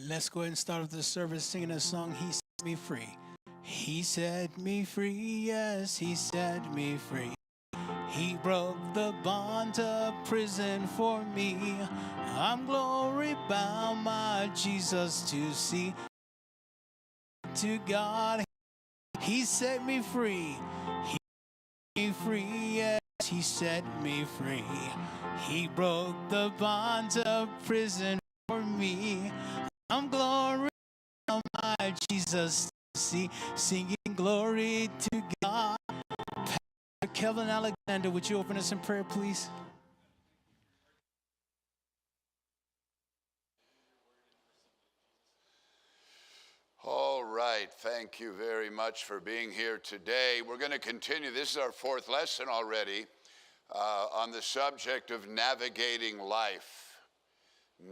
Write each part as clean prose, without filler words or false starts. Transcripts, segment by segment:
Let's go ahead and start off the service singing a song, He Set Me Free. He set me free, yes, He set me free. He broke the bonds of prison for me. I'm glory bound, my Jesus to see. To God, He set me free. He set me free, yes, He set me free. He broke the bonds of prison for me. I'm glory bound, my Jesus to see. Singing glory to God. Pastor Kevin Alexander, would you open us in prayer, please? All right, thank you very much for being here today. We're going to continue. This is our fourth lesson already on the subject of navigating life.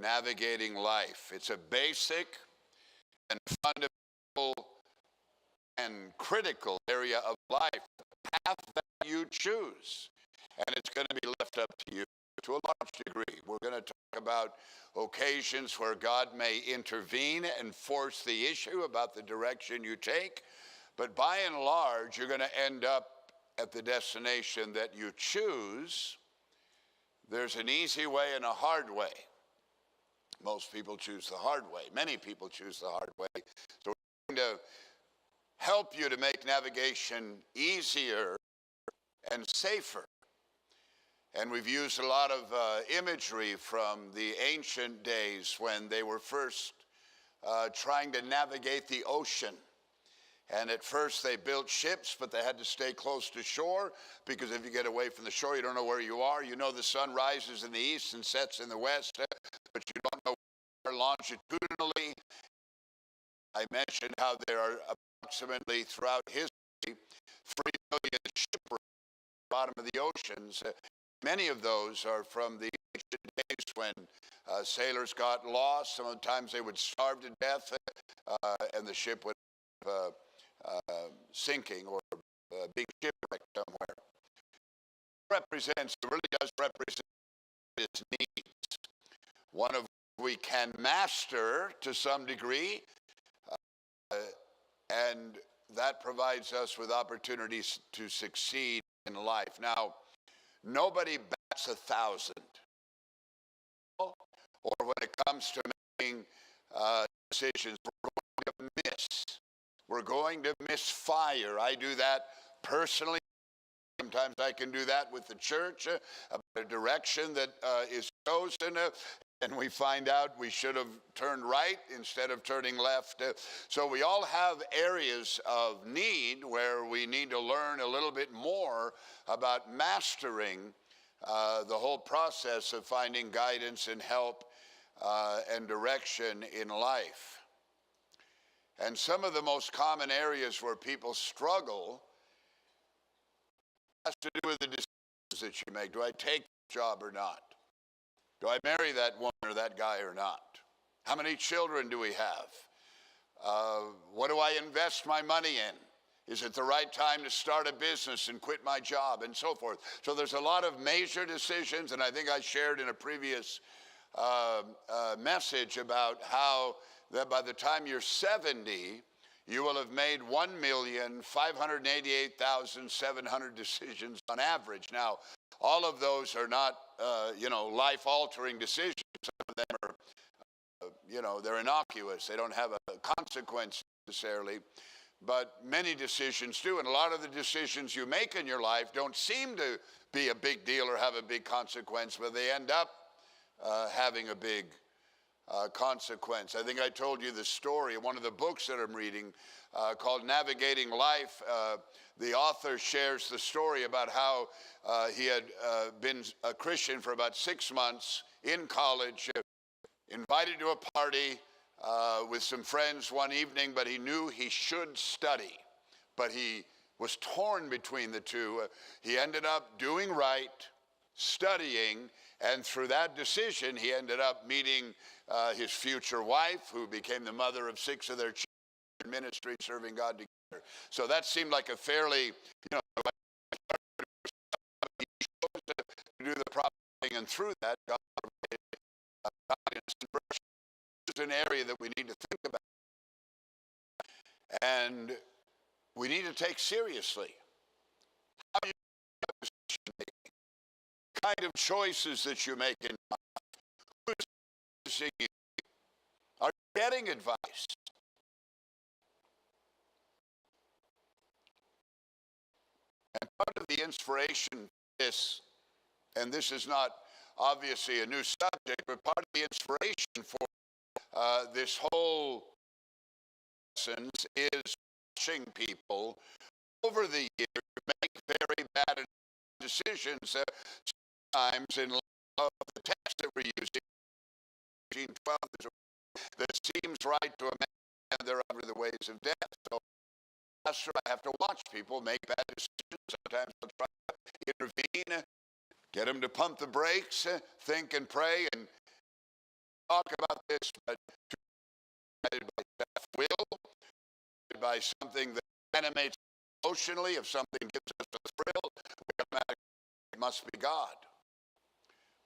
Navigating life. It's a basic and fundamental and critical area of life, the path that you choose. And it's going to be left up to you to a large degree. We're going to talk about occasions where God may intervene and force the issue about the direction you take. But by and large, you're going to end up at the destination that you choose. There's an easy way and a hard way. Most people choose the hard way. Many people choose the hard way. So we're going to help you to make navigation easier and safer. And we've used a lot of imagery from the ancient days when they were first trying to navigate the ocean. And at first they built ships, but they had to stay close to shore, because if you get away from the shore, you don't know where you are. You know the sun rises in the east and sets in the west, but you don't know where longitudinally. I mentioned how there are approximately throughout history 3 million shipwrecks at the bottom of the oceans. Many of those are from the ancient days when sailors got lost. Sometimes they would starve to death, and the ship would sinking or being shipwrecked somewhere. It really does represent its needs. One of which we can master to some degree, and that provides us with opportunities to succeed in life. Now, nobody bats 1,000. Or when it comes to making decisions, we're going to miss. We're going to misfire. I do that personally. Sometimes I can do that with the church, about a direction that is chosen, and we find out we should have turned right instead of turning left. So we all have areas of need where we need to learn a little bit more about mastering the whole process of finding guidance and help and direction in life. And some of the most common areas where people struggle has to do with the decisions that you make. Do I take the job or not? Do I marry that woman or that guy or not? How many children do we have? What do I invest my money in? Is it the right time to start a business and quit my job, and so forth? So there's a lot of major decisions, and I think I shared in a previous message about how that by the time you're 70, you will have made 1,588,700 decisions on average. Now, all of those are not, life-altering decisions. Some of them are, they're innocuous. They don't have a consequence necessarily. But many decisions do. And a lot of the decisions you make in your life don't seem to be a big deal or have a big consequence, but they end up having a big consequence. I think I told you the story, one of the books that I'm reading called Navigating Life. The author shares the story about how he had been a Christian for about 6 months in college, invited to a party with some friends one evening, but he knew he should study. But he was torn between the two. He ended up doing right, studying, and through that decision, he ended up meeting his future wife, who became the mother of 6 of their children in ministry, serving God together. So that seemed like a fairly, he chose to do the proper thing, and through that, God provided guidance and an area that we need to think about and we need to take seriously. How you make, the kind of choices that you make in life. Who's you? Are you getting advice? And part of the inspiration for this, and this is not obviously a new subject, but part of the inspiration for this whole lessons is watching people over the years make very bad decisions. Sometimes in the text that we're using, 12, that seems right to a man, they're under the ways of death. So, Pastor, I have to watch people make bad decisions. Sometimes I'll try to intervene, get them to pump the brakes, think and pray, and talk about this, but guided by self-will, by something that animates emotionally. If something gives us a thrill, we automatically it must be God.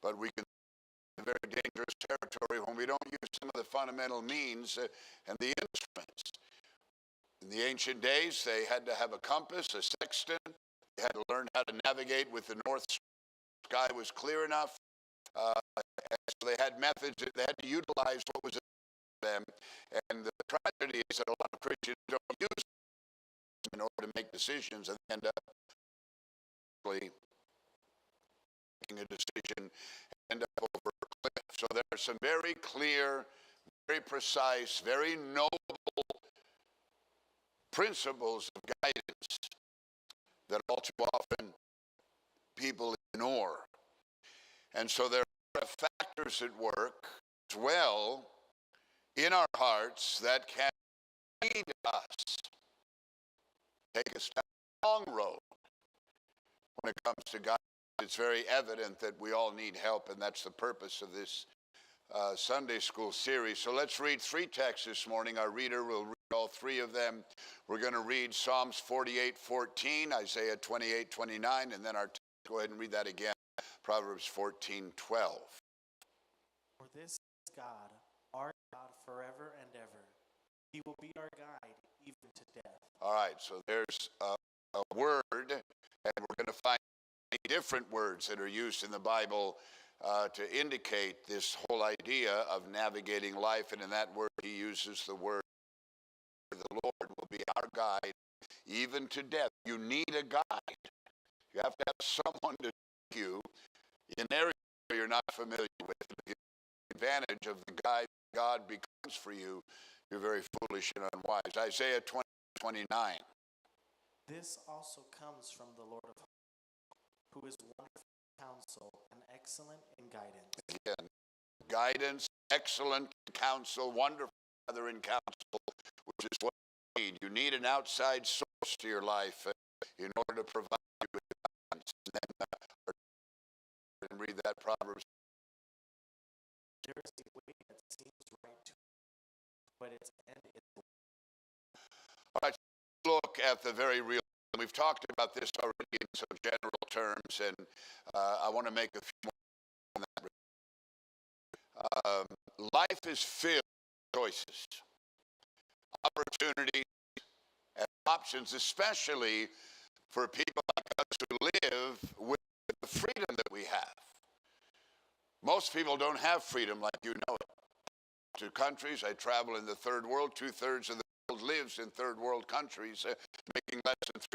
But we can be in very dangerous territory when we don't use some of the fundamental means and the instruments. In the ancient days, they had to have a compass, a sextant. They had to learn how to navigate with the north sky was clear enough. So they had methods that they had to utilize what was them. And the tragedy is that a lot of Christians don't use them in order to make decisions and end up making a decision and end up over a cliff. So there are some very clear, very precise, very noble principles of guidance that all too often people ignore. And so there are factors at work as well in our hearts that can lead us, take us down the long road. When it comes to God, it's very evident that we all need help, and that's the purpose of this Sunday school series. So let's read three texts this morning. Our reader will read all three of them. We're going to read Psalms 48:14, Isaiah 28:29, and then go ahead and read that again, Proverbs 14:12. For this is God, our God forever and ever. He will be our guide even to death. All right, so there's a word, and we're going to find many different words that are used in the Bible to indicate this whole idea of navigating life. And in that word, he uses the word, the Lord will be our guide even to death. You need a guide. You have to have someone to take you in areas where you're not familiar with. If you take advantage of the guide God becomes for you, you're very foolish and unwise. Isaiah 20:29. This also comes from the Lord of hosts, who is wonderful in counsel and excellent in guidance. Again, guidance, excellent counsel, wonderful Father in counsel, which is what you need. You need an outside source to your life in order to provide you with guidance. And then read that Proverbs. There is a way that seems right to you, but its end is the way. All right, look at the very real. We've talked about this already in some general terms, and I want to make a few more on that. Life is filled with choices, opportunities, and options, especially for people like us who live with the freedom that we have. Most people don't have freedom like you know it. To countries, I travel in the third world. 2/3 of the world lives in third world countries, making less than $3